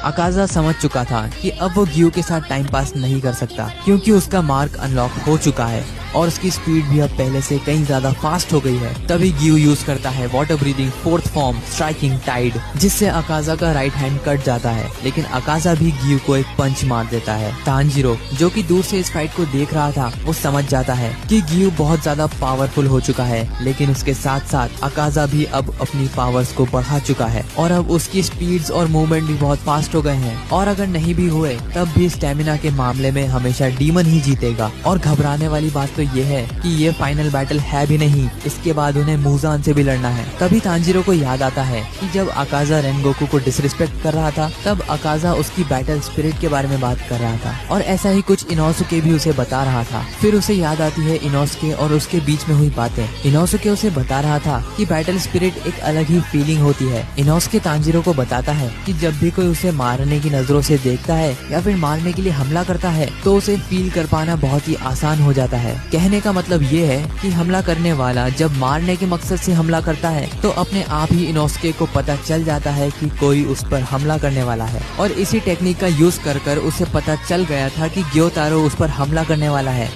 अकाजा समझ चुका था कि अब वो ग्यू के साथ टाइम पास नहीं कर सकता, क्योंकि उसका मार्क अनलॉक हो चुका है और उसकी स्पीड भी अब पहले से कहीं ज्यादा फास्ट हो गई है। तभी ग्यू यूज करता है water breathing fourth form striking tide, जिससे अकाजा का राइट हैंड कट जाता है, लेकिन अकाजा भी ग्यू को एक पंच मार देता है। तांजीरो जो कि दूर से इस फाइट को देख रहा था, वो समझ जाता है कि ग्यू बहुत ज्यादा पावरफुल हो चुका है, लेकिन उसके साथ साथ अकाजा भी अब अपनी पावर्स को बढ़ा चुका है और अब उसकी स्पीड्स और मूवमेंट भी बहुत फास्ट हो गए हैं। और अगर नहीं भी हुए तब भी स्टेमिना के मामले में हमेशा डीमन ही जीतेगा। और घबराने वाली बात तो ये है कि ये फाइनल बैटल है भी नहीं, इसके बाद उन्हें मूजान से भी लड़ना है। तभी तांजीरो को याद आता है कि जब अकाजा रेनगोकू को डिसरिस्पेक्ट कर रहा था, तब अकाजा उसकी बैटल स्पिरिट के बारे में बात कर रहा था और ऐसा ही कुछ इनोसुके भी उसे बता रहा था। फिर उसे याद आती है इनोसुके और उसके बीच में हुई बातें। इनोसुके उसे बता रहा था कि बैटल स्पिरिट एक अलग ही फीलिंग होती है। इनोसुके तांजीरो को बताता है कि जब भी कोई उसे मारने की नजरों से देखता है या फिर मारने के लिए हमला करता है, तो उसे फील कर पाना बहुत ही आसान हो जाता है। कहने का मतलब ये है कि हमला करने वाला जब मारने के मकसद से हमला करता है, तो अपने आप ही इनोसुके को पता चल जाता है कि कोई उस पर हमला करने वाला है। और इसी टेक्निक का यूज कर उसे पता चल गया था कि ग्योतारो उस पर हमला करने वाला है।